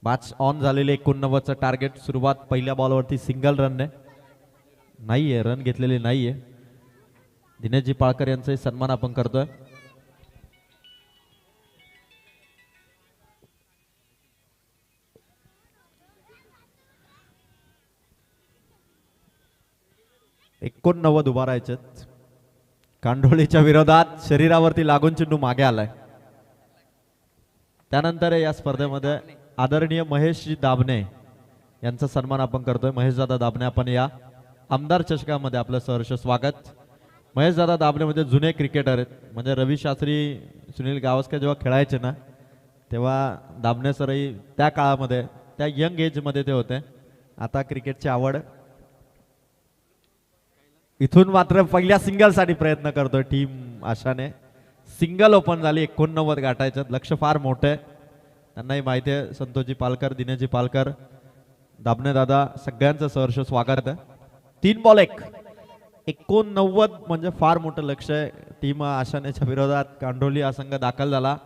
Match on झालेले 89चं target. सुरुवात पहिल्या बॉलवरती सिंगल रनने नाहीये, रन घेतलेले नाहीये. दिनेशजी पाळकर यांचा सन्मान आपण करतोय. एकोणनव्वद उभा राहायचेत. कांडोळीच्या विरोधात शरीरावरती लागून चेंडू मागे आलाय. त्यानंतर या स्पर्धेमध्ये आदरणीय महेशजी दाभणे यांचा सन्मान आपण करतोय. महेशदादा दाभणे, आपण या आमदार चषकामध्ये आपलं सहर्ष स्वागत. महेशदादा दाभणे म्हणजे जुने क्रिकेटर आहेत. म्हणजे रवी शास्त्री, सुनील गावस्कर जेव्हा खेळायचे ना, तेव्हा दाभणे सरही त्या काळामध्ये, त्या यंग एजमध्ये ते होते. आता क्रिकेटची आवड. इथून मात्र पहिल्या सिंगलसाठी प्रयत्न करतोय टीम आशाने. सिंगल ओपन झाली. 89 गाठायच्यात. लक्ष फार मोठं आहे. त्यांनाही माहिती आहे. संतोषजी पालकर, दिनेशजी पालकर, दाभणे दादा, सगळ्यांचं सहर्ष स्वागत आहे. 3 बॉल 1. 89 म्हणजे फार मोठं लक्ष आहे. टीम आशानेच्या विरोधात कांडोली हा संघ दाखल झाला.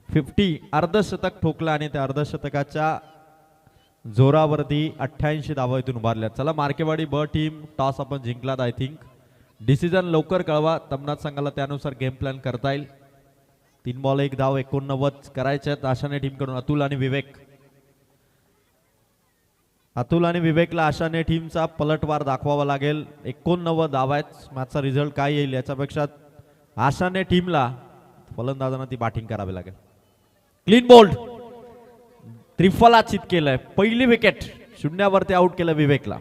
50 अर्धशतक ठोकला आणि त्या अर्धशतकाच्या जोरावरती 88 धावा इथून उभारल्या. चला मार्केवाडी ब टीम टॉस आपण जिंकलात. आय थिंक डिसिजन लवकर कळवा. तमनाथ संघाला त्यानुसार गेम प्लॅन करता येईल. 3 बॉल 1 धाव 89 करायचे आहेत आशाने टीमकडून. अतुल आणि विवेक. अतुल आणि विवेकला आशाने टीमचा पलटवार दाखवावा लागेल. 89 धावा आहेत. मॅचचा रिझल्ट काय येईल याच्यापेक्षा आशाने टीमला, फलंदाजांना ती बॅटिंग करावी लागेल. Clean bowled. त्रिफलाचित केलंय. पहिली विकेट. शून्यावरती आउट केलं विवेकला.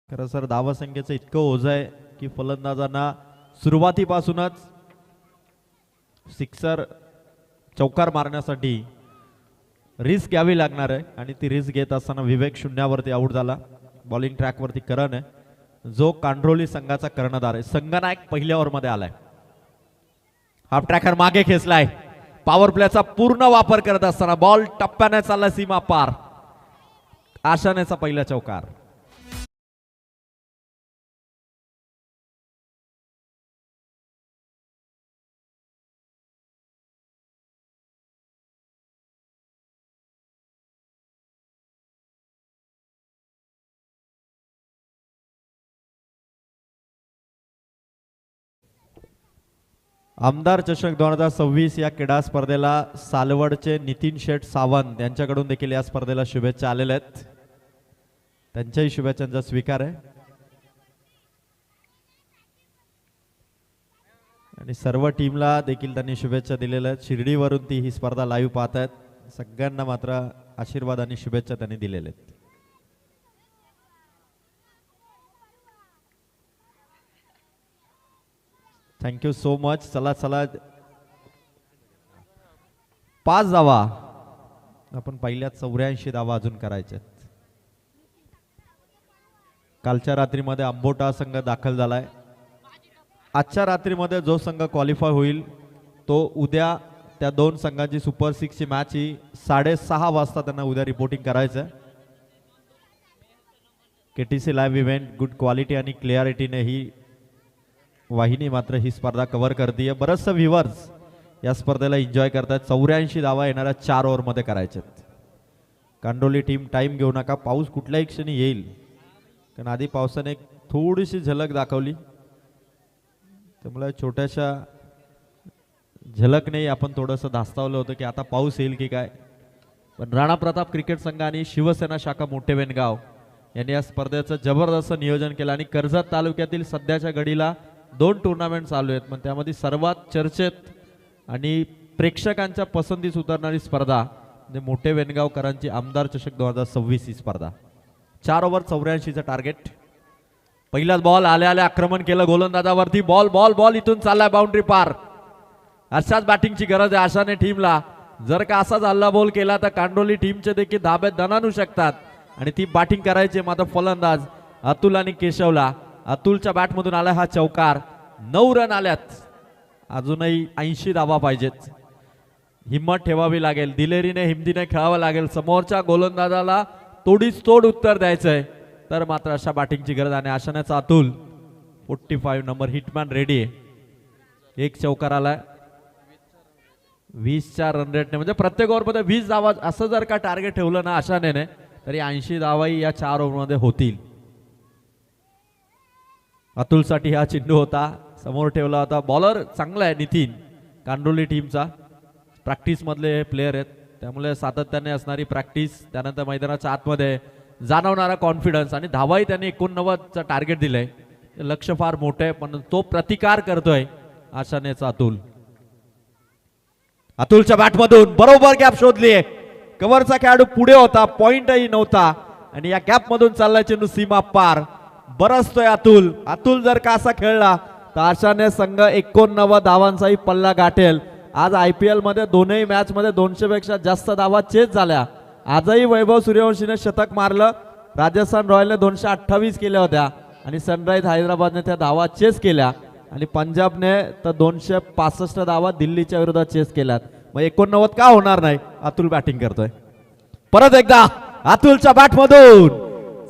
खरं सर धावसंख्येचं इतकं ओझं आहे की फलंदाजांना सुरुवातीपासूनच सिक्सर, चौकार मारण्यासाठी रिस्क घ्यावी लागणार आहे. आणि ती रिस्क घेत असताना विवेक शून्यावरती आउट झाला. बॉलिंग ट्रॅकवरती करण आहे, जो कांडोली संघाचा कर्णधार आहे. संघनायक पहिल्या ओव्हरमध्ये आलाय. हाफ ट्रॅकर मागे खेचलाय. पॉवर प्लेचा पूर्ण वापर करत असताना बॉल टप्प्याने चालला सीमा पार. आशानेचा पहिला चौकार. आमदार चषक 2026 या क्रीडा स्पर्धेला सालवडचे नितीन शेठ सावंत यांच्याकडून देखील या स्पर्धेला शुभेच्छा आलेल्या आहेत. त्यांच्याही शुभेच्छांचा स्वीकार आहे. आणि सर्व टीमला देखील त्यांनी शुभेच्छा दिलेल्या आहेत. शिर्डीवरून ती ही स्पर्धा लाईव्ह पाहत आहेत. सगळ्यांना मात्र आशीर्वाद आणि शुभेच्छा त्यांनी दिलेल्या आहेत. Thank you so much. चला चला 5 धावा आपण पहिल्या 84 धावा अजून करायच्या. कालच्या रात्रीमध्ये आंबोटा संघ दाखल झालाय. आजच्या रात्रीमध्ये जो संघ क्वालिफाय होईल तो उद्या त्या 2 संघांची सुपर 6 ची मॅच ही 6:30 वाजता त्यांना उद्या रिपोर्टिंग करायचं. KTC live event good quality आणि क्लिअरिटीने ही वाहिनी मात्र ही स्पर्धा कव्हर करते. बरंचसं व्ह्युअर्स या स्पर्धेला एन्जॉय करतात. 84 धावा येणाऱ्या 4 ओव्हरमध्ये करायच्यात. कांडोली टीम टाइम घेऊ नका. पाऊस कुठल्याही क्षणी येईल, कारण आधी पावसाने एक थोडीशी झलक दाखवली, त्यामुळे छोट्याशा झलकने आपण थोडंसं धास्तावलं होतं की आता पाऊस येईल की काय. पण राणा प्रताप क्रिकेट संघ आणि शिवसेना शाखा मोठेवेनगाव यांनी या स्पर्धेचं जबरदस्त नियोजन केलं. आणि कर्जत तालुक्यातील सध्याच्या घडीला 2 टुर्नामेंट चालू आहेत, पण त्यामध्ये सर्वात चर्चेत आणि प्रेक्षकांच्या पसंतीस उतरणारी स्पर्धा म्हणजे मोठेवेनगावकरांची आमदार चषक 2026 ही स्पर्धा. 4 ओव्हर 84चं टार्गेट. पहिलाच बॉल आल्या आल्या आक्रमण केलं गोलंदाजावरती. बॉल बॉल बॉल इथून चाललाय बाउंड्री पार. अशाच बॅटिंगची गरज आहे आशाने टीमला. जर का असाच हल्ला बॉल केला तर कांडोली टीमचे देखील धाबे दणानू शकतात आणि ती बॅटिंग करायची. मात्र फलंदाज अतुल आणि केशवला. अतुलच्या बॅटमधून आला हा चौकार. 9 रन आल्यात. अजूनही 80 धावा पाहिजेत. हिम्मत ठेवावी लागेल, दिलेरीने हिमतीने खेळावं लागेल. समोरच्या गोलंदाजाला तोडीच तोड उत्तर द्यायचंय. तर मात्र अशा बॅटिंगची गरज आहे. आशानेचा अतुल 45 नंबर हिटमॅन रेडी आहे. एक चौकार आलाय 20च्या रन रेटने. म्हणजे प्रत्येक ओव्हरमध्ये 20 धावा असं जर का टार्गेट ठेवलं ना आशाने तरी 80 धावाही या 4 ओव्हरमध्ये होतील. अतुलसाठी हा चेंडू होता, समोर ठेवला होता. बॉलर चांगला आहे नितीन, कांडोली टीमचा. प्रॅक्टिस मधले प्लेयर आहेत त्यामुळे सातत्याने असणारी प्रॅक्टिस, त्यानंतर मैदानाच्या आतमध्ये जाणवणारा कॉन्फिडन्स आणि धावाही त्यांनी 89चं टार्गेट दिलंय. लक्ष फार मोठं आहे पण तो प्रतिकार करतोय आशानेचा अतुल. अतुलच्या बॅटमधून बरोबर गॅप शोधलीये. कव्हरचा खेळाडू पुढे होता, पॉइंटही नव्हता आणि या गॅप मधून चाललाय चेंडू सीमा पार. बरसतोय अतुल. अतुल जर का असा खेळला तर आशाने संघ 89 धावांचाही पल्ला गाठेल. आज IPL मध्ये दोनही मॅच मध्ये 200 पेक्षा जास्त धावा चेस झाल्या. आजही वैभव सूर्यवंशीने शतक मारलं. राजस्थान रॉयलने 228 केल्या होत्या आणि सनराइज हैदराबादने त्या धावा चेस केल्या आणि पंजाबने तर 265 धावा दिल्लीच्या विरोधात चेस केल्यात. मग 89 का होणार नाही. अतुल बॅटिंग करतोय. परत एकदा अतुलच्या बॅटमधून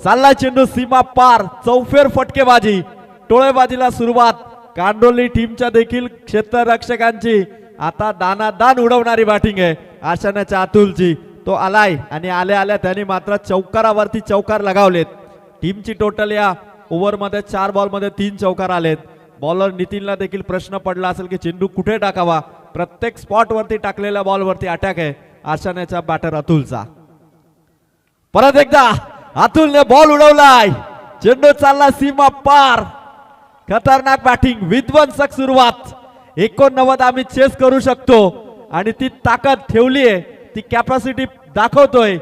चाललाय चेंडू सीमा पार. चौफेर फटकेबाजी, टोळेबाजीला सुरुवात. कांडोली टीमच्या देखील क्षेत्ररक्षकांची आता दानादान उडवणारी बॅटिंग आहे आशानाच्या अतुलची. तो आलाय आणि आल्या आल्या त्यांनी मात्र चौकारावरती चौकार लगावलेत. टीमची टोटल या ओव्हरमध्ये 4 बॉलमध्ये 3 चौकार आलेत. बॉलर नितीनला देखील प्रश्न पडला असेल की चेंडू कुठे टाकावा. प्रत्येक स्पॉट वरती टाकलेल्या बॉलवरती अटॅक आहे आशानाच्या बॅटर अतुलचा. परत एकदा अतुलने बॉल उडवलाय. चेंडू चालला सीमा पार. खतरनाक बॅटिंग, विध्वंसक सुरुवात. 89 आम्ही चेस करू शकतो आणि ती ताकद ठेवलीये, ती कॅपॅसिटी दाखवतोय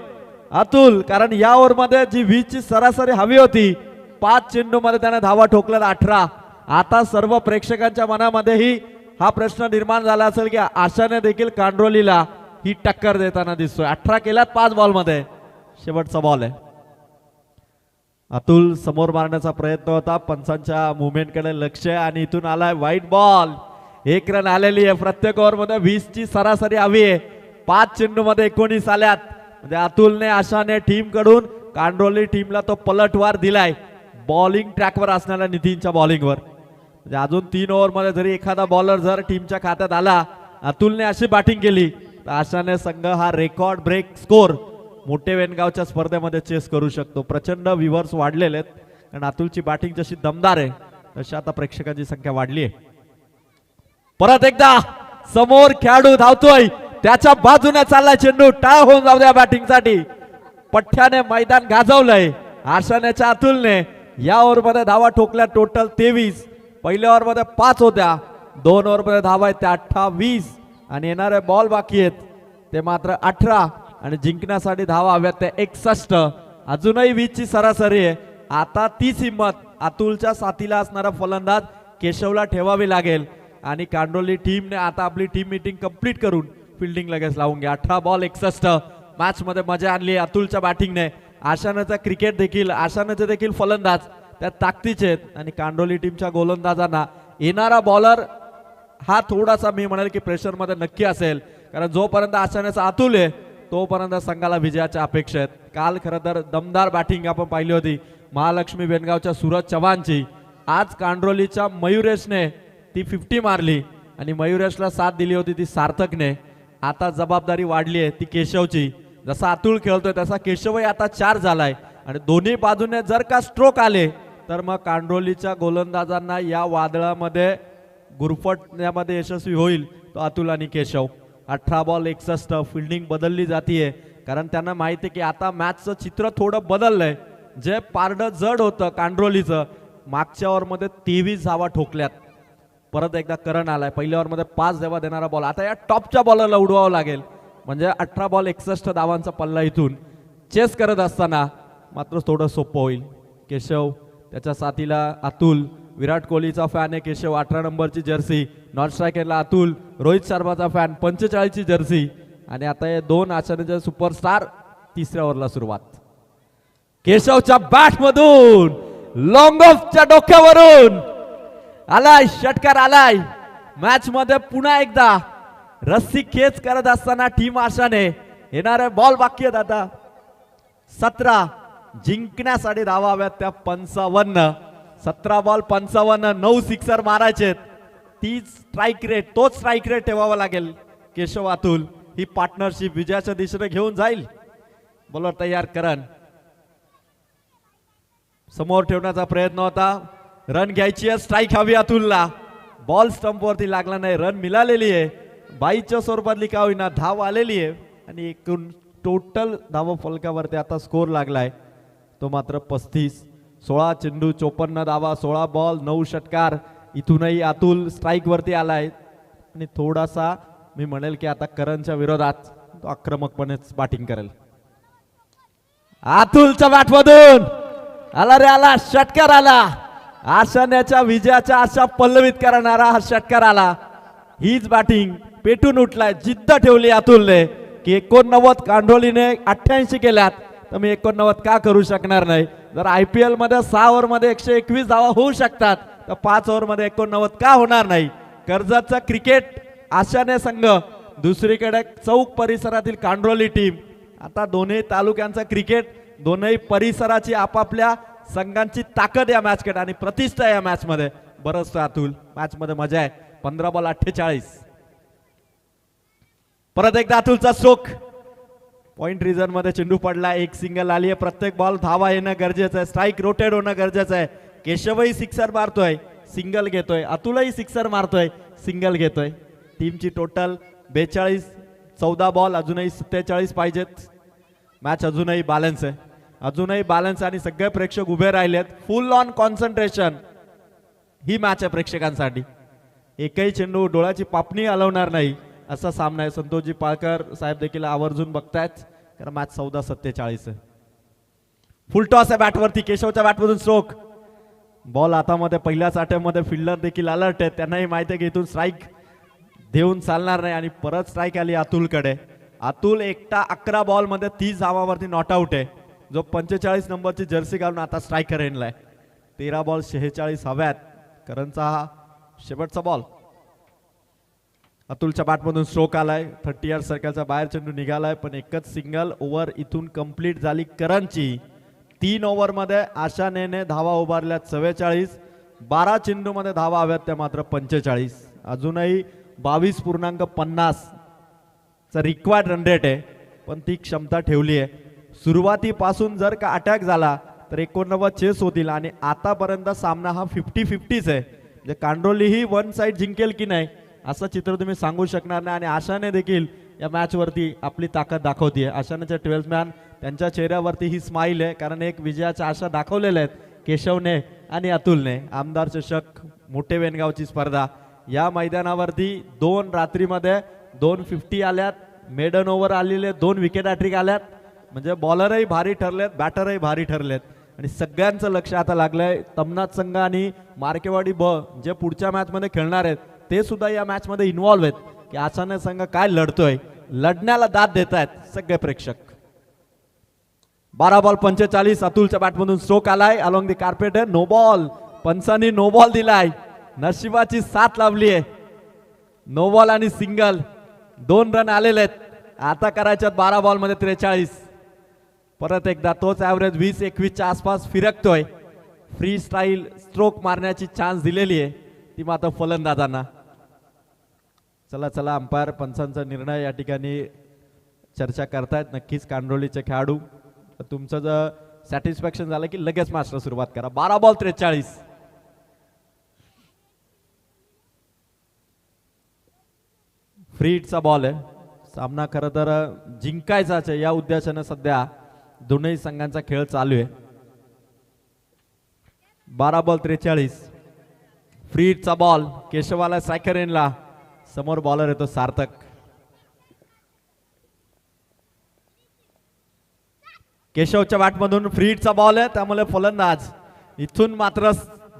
अतुल. कारण या ओव्हरमध्ये जी 20 ची सरासरी हवी होती, 5 चेंडू मध्ये त्याने धावा ठोकल्यात 18. आता सर्व प्रेक्षकांच्या मनामध्येही हा प्रश्न निर्माण झाला असेल की आशाने देखील कांडोलीला ही टक्कर देताना दिसतोय. 18 केल्यात 5 बॉल मध्ये. शेवटचा बॉल आहे. अतुल समोर मारण्याचा प्रयत्न होता, पंचांच्या मुवमेंट कडे लक्ष आणि इथून आलाय वाईट बॉल. 1 रन आलेली आहे. प्रत्येक ओव्हर मध्ये 20 ची सरासरी हवी आहे. 5 चेंडू मध्ये 19 आल्यात. म्हणजे अतुलने आशाने टीम कडून कांडोली टीमला तो पलटवार दिलाय. बॉलिंग ट्रॅकवर असणाऱ्या नितीनच्या बॉलिंगवर. म्हणजे अजून 3 ओव्हर मध्ये जरी एखादा बॉलर जर टीमच्या खात्यात आला, अतुलने अशी बॅटिंग केली तर आशाने संघ हा रेकॉर्ड ब्रेक स्कोर मोठे वेनगावच्या स्पर्धेमध्ये चेस करू शकतो. प्रचंड व्ह्यूअर्स वाढलेले आहेत कारण अतुलची बॅटिंग जशी दमदार आहे तशी आता प्रेक्षकांची संख्या वाढली आहे. परत एकदा समोर खेळाडू धावतोय, त्याच्या बाजूने चाललाय चेंडू. टाळ होऊन जाऊ द्या बॅटिंग साठी. पठ्ठ्याने मैदान गाजवलंय आशानेच्या अतुलने. या ओव्हर मध्ये धावा ठोकल्या टोटल 23. पहिल्या ओव्हर मध्ये 5 होत्या. 2 ओव्हर मध्ये धावा आहेत त्या 28 आणि येणारे बॉल बाकी आहेत ते मात्र 18 आणि जिंकण्यासाठी धावा हव्यात त्या 61. अजूनही 20 ची सरासरी आहे. आता तीच हिंमत अतुलच्या साथीला असणारा फलंदाज केशवला ठेवावी लागेल आणि कांडोली टीमने आता आपली टीम मीटिंग कंप्लीट करून फिल्डिंग लगेच लावून घ्या. 18 बॉल 61. मॅच मध्ये मजा आणली अतुलच्या बॅटिंगने. आशानाचा क्रिकेट देखील, आशानाचे देखील फलंदाज त्या ताकदीचे आहेत आणि कांडोली टीमच्या गोलंदाजांना येणारा बॉलर हा थोडासा मी म्हणेल की प्रेशर मध्ये नक्की असेल. कारण जोपर्यंत आशानाचा अतुल आहे तोपर्यंत संघाला विजयाच्या अपेक्षा आहेत. काल खरं तर दमदार बॅटिंग आपण पाहिली होती महालक्ष्मी बेनगावच्या सूरज चव्हाणची. आज कांडोलीच्या मयुरेशने ती 50 मारली आणि मयुरेशला साथ दिली होती ती सार्थकने. आता जबाबदारी वाढली आहे ती केशवची. जसा अतुल खेळतोय तसा केशवही आता 4 झालाय आणि दोन्ही बाजूने जर का स्ट्रोक आले तर मग कांडोलीच्या गोलंदाजांना या वादळामध्ये गुरफटण्यामध्ये यशस्वी होईल तो अतुल आणि केशव. 18 बॉल 61. फिल्डिंग बदलली जातीये कारण त्यांना माहिती आहे की आता मॅचचं चित्र थोडं बदललंय. जे पारडं जड होतं कांडोलीचं, मागच्या ओव्हरमध्ये 23 धावा ठोकल्यात. परत एकदा करण आलाय. पहिल्या ओव्हरमध्ये 5 धावा देणारा बॉल आता या टॉपच्या बॉलरला उडवावं लागेल. म्हणजे 18 बॉल 61 धावांचा पल्ला इथून चेस करत असताना मात्र थोडं सोपं होईल. केशव त्याच्या साथीला अतुल, विराट कोहलीचा फॅन आहे केशव 18 नंबरची जर्सी, नॉन स्ट्रायकरला अतुल, रोहित शर्माचा फॅन 45 ची जर्सी आणि आता हे दोन आचार्याचे सुपरस्टार तिसऱ्या ओव्हरला सुरुवात. केशवच्या बॅट मधून लॉंग ऑफच्या डोक्यावरून आलाय षटकार आलाय. मॅच मध्ये पुन्हा एकदा रस्सी खेच करत असताना टीम आशाने येणारे बॉल बाकी आहेत आता 17 जिंकण्यासाठी धावा हव्यात त्या 55. 17 बॉल 55, 9 सिक्सर मारायचे. तीच स्ट्राईक रेट, तोच स्ट्राईक रेट ठेवावा लागेल. केशव अतुल ही पार्टनरशिप विजयाच्या दिशेने घेऊन जाईल. बॉलर तयार करण समोर ठेवण्याचा प्रयत्न होता. रन घ्यायची आहे, स्ट्राईक हवी अतुलला. बॉल स्टंप वरती लागला नाही, रन मिळालेली आहे. 22च्या स्वरूपातली का होईना धाव आलेली आहे आणि एकूण टोटल धाव फलकावरती आता स्कोर लागलाय तो मात्र 35. 16 चेंडू 54 धावा, 16 बॉल 9 षटकार. इथूनही अतुल स्ट्राईक वरती आलाय आणि थोडासा मी म्हणेल की आता करणच्या विरोधात तो आक्रमकपणेच बॅटिंग करेल. अतुलच्या बॅट मधून आला रे आला, षटकार आला. आशाण्याच्या विजयाच्या आशा पल्लवित करणारा हा षटकार आला. हीच बॅटिंग पेटून उठलाय, जिद्द ठेवली अतुलने की 89 कांडोलीने 88 केल्यात तर मी 89 का करू शकणार नाही. जर IPL मध्ये 6 ओव्हर मध्ये 121 धावा होऊ शकतात तर 5 ओव्हर मध्ये 89 का होणार नाही. कर्जतचा क्रिकेट आशाने संघ, दुसरीकडे चौक परिसरातील कांडोली टीम. आता दोन्ही तालुक्यांचा क्रिकेट, दोन्ही परिसराची आपापल्या संघांची ताकद या मॅच कडे आणि प्रतिष्ठा या मॅच मध्ये. बरंच अतुल मॅच मध्ये मजा आहे. 15 बॉल 48. परत एकदा अतुलचा स्ट्रोक. पॉइंट रिझन मध्ये चेंडू पडला, एक सिंगल आली आहे. प्रत्येक बॉल धावा येणं गरजेचं आहे, स्ट्राईक रोटेट होणं गरजेचं आहे. केशवही सिक्सर मारतोय, सिंगल घेतोय. अतुलही सिक्सर मारतोय, सिंगल घेतोय. टीमची टोटल 42. 14 बॉल अजूनही 47 पाहिजेत. मॅच अजूनही बॅलन्स आहे, अजूनही बॅलन्स आणि सगळे प्रेक्षक उभे राहिलेत. फुल ऑन कॉन्सन्ट्रेशन ही मॅच आहे प्रेक्षकांसाठी. एकही चेंडू डोळ्याची पापणी हलवणार नाही असा सामना आहे. संतोषजी पाळकर साहेब देखील आवर्जून बघतायत कारण मॅच 14-47 आहे. फुल टॉस आहे बॅटवरती. केशवच्या बॅटमधून स्ट्रोक. बॉल हातामध्ये पहिल्याच अटेम्प्टमध्ये फिल्डर देखील अलर्ट आहे. त्यांनाही माहिती आहे की इथून स्ट्राईक देऊन चालणार नाही आणि परत स्ट्राईक आली अतुलकडे. अतुल एकटा 11 बॉल मध्ये 30 धावावरती नॉट आउट आहे. जो 45 नंबरची जर्सी घालून आता स्ट्रायकर येणलाय. 13 बॉल 46 हव्यात. करणचा हा शेवटचा बॉल. अतुलच्या बॅटमधून स्ट्रोक आलाय. 30 यार्ड सर्कलचा बाहेर चेंडू निघालाय पण एकच सिंगल ओव्हर इथून कंप्लीट झाली करणची. 3 ओव्हर मध्ये आशानेने धावा उभारल्या 44. 12 चेंडू मध्ये धावा हव्यात त्या मात्र 45. अजूनही 22.50 चा रिक्वायर्ड रन रेट आहे पण ती क्षमता ठेवली आहे. सुरुवातीपासून जर का अटॅक झाला तर 89 चेस होतील आणि आतापर्यंत सामना हा 50-50 आहे. म्हणजे कांडोली ही वन साइड जिंकेल की नाही असं चित्र तुम्ही सांगू शकणार नाही आणि आशाने देखील या मॅच वरती आपली ताकद दाखवतीये. आशानेच्या 12 मॅन त्यांच्या चेहऱ्यावरती ही स्माइल आहे कारण एक विजयाच्या आशा दाखवलेल्या आहेत केशवने आणि अतुलने. आमदार चषक मोठे वेनगावची स्पर्धा या मैदानावरती 2 रात्रीमध्ये 250 आल्यात. मेडन ओव्हर आलेले 2 विकेट हॅट्रिक आल्यात. म्हणजे बॉलरही भारी ठरलेत, बॅटरही भारी ठरलेत आणि सगळ्यांचं लक्ष आता लागलंय तमनाथ संघ आणि मार्केवाडी ब जे पुढच्या मॅच मध्ये खेळणार आहेत ते सुद्धा या मॅच मध्ये इन्व्हॉल्व आहेत की आसाने संघ काय लढतोय. लढण्याला दाद देत आहेत सगळे प्रेक्षक. 12 बॉल 45. अतुलच्या बॅटमधून स्ट्रोक आलाय अलॉंग दी कार्पेट आहे. No ball. पंचांनी नो बॉल दिलाय. नशिबाची साथ लाभली आहे. नो बॉल आणि सिंगल 2 रन आलेले आहेत. आता करायच्यात 12 बॉल मध्ये 43. परत एकदा तोच ऍव्हरेज 20-21 च्या आसपास फिरकतोय. फ्री स्टाईल स्ट्रोक मारण्याची चान्स दिलेली आहे ती मात्र फलंदाजांना. चला चला अंपायर पंचांचा निर्णय या ठिकाणी चर्चा करतायत. नक्कीच कांडोलीचे खेळाडू तुमचं जर सॅटिस्फॅक्शन झालं की लगेच मॅचला सुरुवात करा. 12 बॉल 43. फ्रीडचा बॉल आहे. सामना खरं तर जिंकायचाच आहे या उद्देशाने सध्या दोन्ही संघांचा खेळ चालू आहे. 12 बॉल 43. फ्रीडचा बॉल केशवाला स्ट्रायकर येणला. समोर बॉलर येतो सार्थक. केशवच्या बॅटमधून फ्रीडचा बॉल आहे त्यामुळे फलंदाज इथून मात्र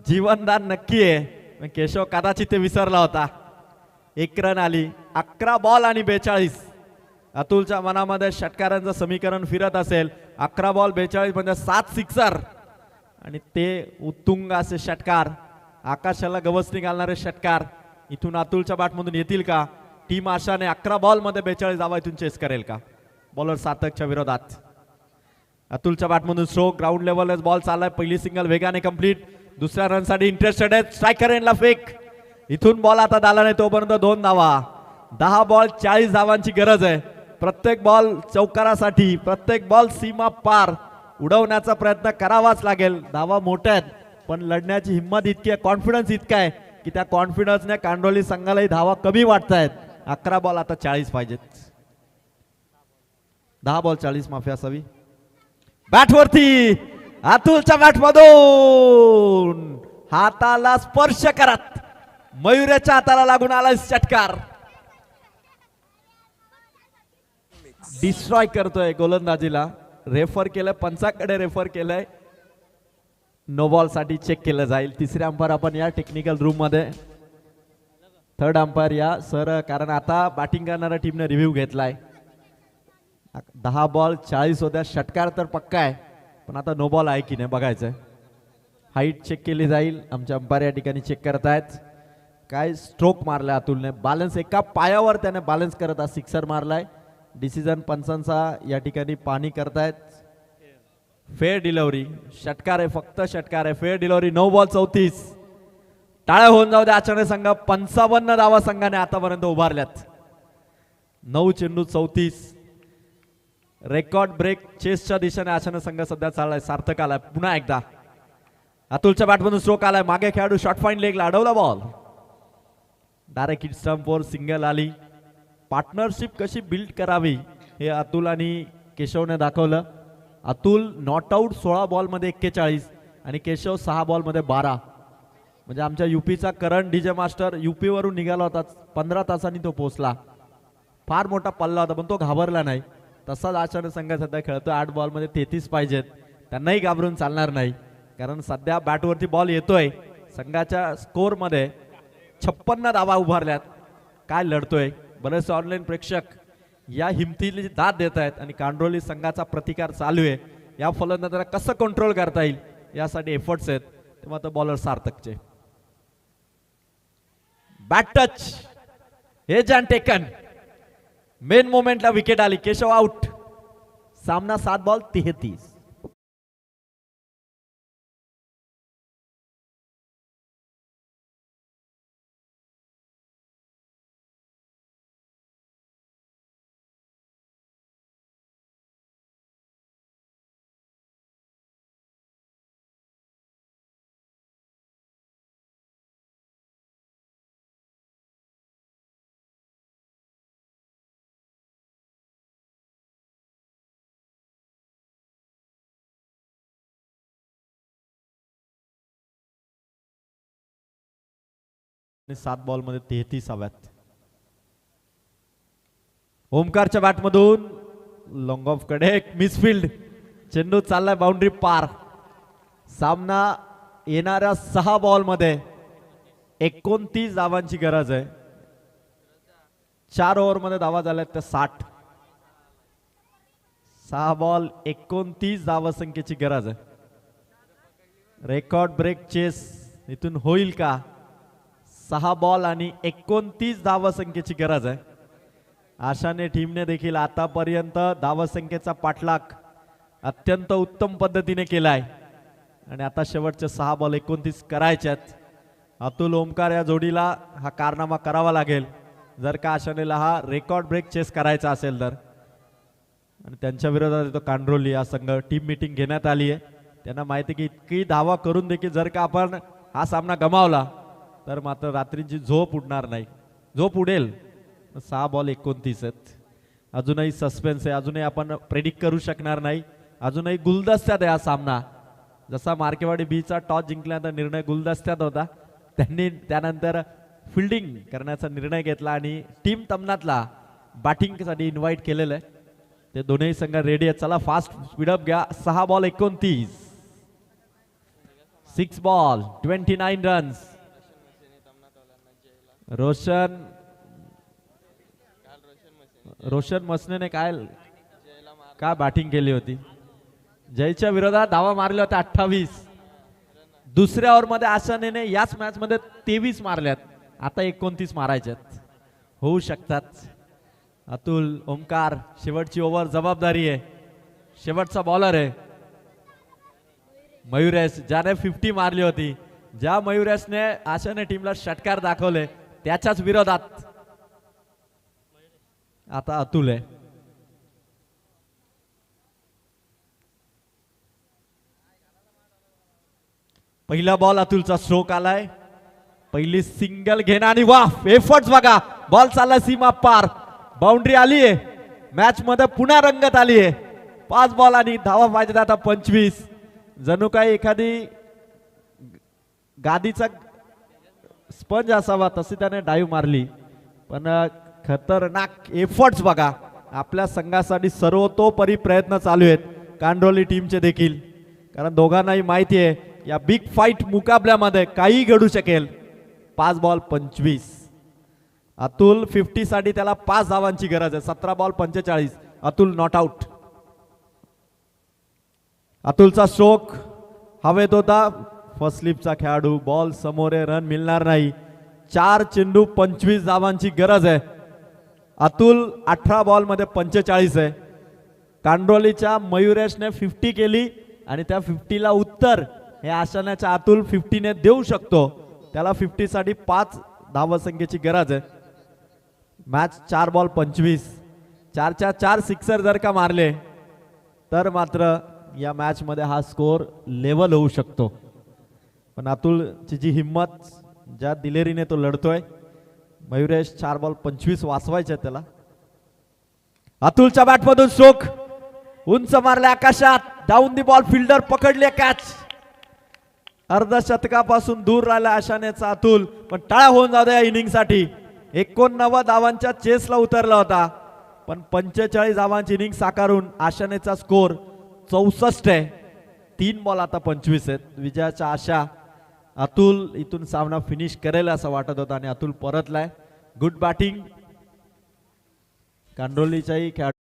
जीवनदान नक्की आहे, पण केशव कदाचित ते विसरला होता. 1 रन आली. 11 बॉल आणि 42. अतुलच्या मनामध्ये षटकारांचं समीकरण फिरत असेल. 11 बॉल 42 म्हणजे 7 सिक्सर आणि ते उत्तुंग असे षटकार, आकाशाला गवसणी घालणारे षटकार इथून अतुलच्या बॅटमधून येतील का? टीम आशाने 11 बॉल मध्ये 42 धावा इथून चेस करेल का? बॉलर सातकच्या विरोधात अतुलच्या बॅटमधून स्ट्रोक. ग्राउंड लेवल बॉल चाललाय. पहिली सिंगल वेगाने कंप्लीट. दुसऱ्या रनसाठी इंटरेस्टेड आहे. स्ट्रायकर एंडला फेक. इथून बॉल आता आला नाही तोपर्यंत 2 धावा. 10 बॉल 40 धावांची गरज आहे. प्रत्येक बॉल चौकारासाठी, प्रत्येक बॉल सीमा पार उडवण्याचा प्रयत्न करावाच लागेल. धावा मोठ्या आहेत पण लढण्याची हिंमत इतकी आहे, कॉन्फिडन्स इतका आहे की त्या कॉन्फिडन्सने कांडोली संघालाही धावा कमी वाटतायत. 11 बॉल आता 40 पाहिजेत. 10 बॉल 40 माफी असावी. बॅटवरती अतुलच्या बॅटमधून हाताला स्पर्श करत मयुरेच्या हाताला लागून आला षटकार. डिस्ट्रॉय करतोय गोलंदाजीला. रेफर केलं, पंचाकडे रेफर केलंय. नो बॉल साठी चेक केलं जाईल. तिसरे अंपायर आपण या टेक्निकल रूम मध्ये, थर्ड अंपायर या सर, कारण आता बॅटिंग करणाऱ्या टीमने रिव्ह्यू घेतलाय. 10 बॉल 40 होत्या. षटकार तर पक्का आहे पण आता नो बॉल आहे की नाही बघायचंय. हाईट चेक केली जाईल. आमचे अंपायर या ठिकाणी चेक करतायत. काय स्ट्रोक मारलाय अतुलने. बॅलन्स एका पायावर त्याने बॅलन्स करत सिक्सर मारलाय. डिसिजन पंचांचा या ठिकाणी पाणी करतायत. Fair delivery. षटकार आहे, फक्त षटकार आहे. Fair delivery. 9 बॉल 34. टाळ्या होऊन जाऊ द्या. आचरणे संघ 55 धावा संघाने आतापर्यंत उभारल्यात. 9 चेंडू 34. रेकॉर्ड ब्रेक चेसच्या दिशेने आचरणे संघ सध्या चाललाय. सार्थक आलाय पुन्हा एकदा. अतुलच्या बॅटमधून स्ट्रोक आलाय. मागे खेळाडू शॉर्ट फाईन लेगला अडवला बॉल. डायरेक्ट हिट स्टंपवर सिंगल आली. पार्टनरशिप कशी बिल्ड करावी हे अतुल आणि केशवने दाखवलं. अतुल नॉट आउट 16 बॉल मध्ये 41 आणि केशव 6 बॉल मध्ये 12. म्हणजे आमच्या युपीचा करण डीजे मास्टर युपी वरून निघाला होता. 15 तासांनी तो पोहोचला. फार मोठा पल्ला होता पण तो घाबरला नाही. तसाच आचरण संघ सध्या खेळतो. 8 बॉल मध्ये 33 पाहिजेत. त्यांनाही घाबरून चालणार नाही कारण सध्या बॅटवरती बॉल येतोय. संघाच्या स्कोर मध्ये 56 धावा उभारल्यात. काय लढतोय. बरेचसे ऑनलाईन प्रेक्षक या हिमतीला दाद देत आहेत आणि कांडोली संघाचा प्रतिकार चालू आहे. या फलंदाजाला कसं कंट्रोल करता येईल यासाठी एफर्ट्स आहेत. तेव्हा तर बॉलर सार्थकचे. बॅट टच हे जॅन टेकन. मेन मोमेंटला विकेट आली. केशव आउट. सामना 7 बॉल 33. आणि 7 बॉल मध्ये 33 हव्यात. ओमकारच्या बॅटमधून लॉंग ऑफ कडे एक मिसफिल्ड. चेंडू चाललाय बाउंड्री पार. सामना येणाऱ्या 6 बॉल मध्ये 29 धावांची गरज आहे. 4 ओव्हर मध्ये धावा झाल्यात त्या 60. 6 बॉल 29 धावसंख्येची गरज आहे. रेकॉर्ड ब्रेक चेस इथून होईल का? 6 बॉल आणि 29 धावसंख्येची गरज आहे. आशाने टीमने देखील आतापर्यंत धावसंख्येचा पाठलाग अत्यंत उत्तम पद्धतीने केलाय आणि आता शेवटचे 6 बॉल 29 करायच्यात. अतुल ओमकार या जोडीला हा कारनामा करावा लागेल जर का आशानेला हा रेकॉर्ड ब्रेक चेस करायचा असेल तर. आणि त्यांच्या विरोधात येतो कांडोली हा संघ. टीम मीटिंग घेण्यात आली आहे. त्यांना माहिती की इतकी धावा करून देखील जर का आपण हा सामना गमावला तर मात्र रात्रीची झोप उडणार नाही. झोप उडेल. 6 बॉल 29 आहेत. अजूनही सस्पेन्स आहे. अजूनही आपण प्रेडिक्ट करू शकणार नाही. अजूनही गुलदस्त्यात आहे हा सामना. जसा मार्केवाडी बीचा टॉस जिंकल्यानंतर निर्णय गुलदस्त्यात होता, त्यांनी त्यानंतर फिल्डिंग करण्याचा निर्णय घेतला आणि टीम तमनातला बॅटिंगसाठी इन्व्हाइट केलेलं आहे. ते दोन्ही संघ रेडी आहेत. चला फास्ट स्पीडअप घ्या. 6 बॉल 29. 6 ball 29 runs. रोशन मसनेने काय बॅटिंग केली होती. जयच्या विरोधात धावा मारल्या होत्या 28. दुसऱ्या ओव्हर मध्ये आशानेने याच मॅच मध्ये 23 मारल्यात. आता 29 मारायच्यात, होऊ शकतात. अतुल, ओमकार, शेवटची ओव्हर जबाबदारी आहे. शेवटचा बॉलर आहे मयुरेश, ज्याने 50 मारली होती. ज्या मयुरेशने आशाने टीमला षटकार दाखवले त्याच्याच विरोधात आता अतुल आहे. पहिला बॉल अतुलचा स्ट्रोक आलाय. पहिली सिंगल घेणं आणि वाफ एफर्ट्स बघा. बॉल चालला सीमा पार, बाउंड्री आली आहे. मॅच मध्ये पुन्हा रंगत आली आहे. 5 बॉल आणि धावा पाहिजे आता 25. जणू काही एखादी गादीचा स्पंज असावा तशी त्याने डाईव्ह मारली. पण खतरनाक एफर्ट्स बघा. आपल्या संघासाठी सर्वतोपरी प्रयत्न चालू आहेत कांडोली टीमचे देखील, कारण दोघांनाही माहिती आहे या बिग फाईट मुकाबल्यामध्ये काही घडू शकेल. 5 बॉल 25. अतुल 50 साठी त्याला 5 धावांची गरज आहे. 17 बॉल 45. Atul not out. अतुलचा स्ट्रोक हवेत होता. फर्स्ट स्लिपचा खेळाडू, बॉल समोर आहे, रन मिळणार नाही. 4 चेंडू 25 धावांची गरज आहे. अतुल 18 बॉल मध्ये 45 आहे. कांडोलीच्या मयुरेशने 50 केली आणि त्या 50ला उत्तर हे आशाण्याच्या अतुल 50ने देऊ शकतो. त्याला 50 साठी 5 धावसंख्येची गरज आहे. Match 4 ball 25. 4च्या 4 सिक्सर जर का मारले तर मात्र या मॅच मध्ये हा स्कोर लेवल होऊ शकतो. पण अतुलची जी हिम्मत, ज्या दिलेरीने तो लढतोय. मयुरेश 4 बॉल 25 वाचवायचे त्याला. अतुलच्या बॅटमधून स्ट्रोक उंच मारले आकाशात. डाऊन दी बॉल, फिल्डर पकडले कॅच. अर्धशतकापासून दूर राहिला आशानेचा अतुल, पण टाळा होऊन जाऊ द्या या इनिंग साठी. 89 धावांच्या चेसला उतरला होता, पण 45 धावांची इनिंग साकारून आशानेचा स्कोर 64 आहे. 3 बॉल आता 25 आहेत. विजयाच्या आशा. अतुल इथून सामना फिनिश करेल असं वाटत होतं आणि अतुल परतलाय. गुड बॅटिंग कांडोलीच्याही खेळाडू.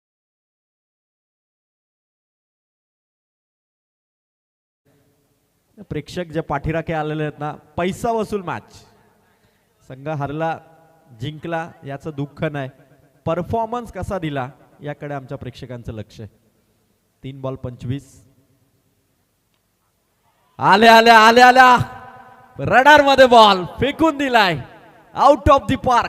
प्रेक्षक जे पाठीराखे आलेले आहेत ना, पैसा वसूल मॅच. संघ हरला जिंकला याचं दुःख नाही, परफॉर्मन्स कसा दिला याकडे आमच्या प्रेक्षकांचं लक्ष आहे. 3 बॉल 25. आल्या रडार मध्ये बॉल फेकून दिलाय आउट ऑफ द पार्क.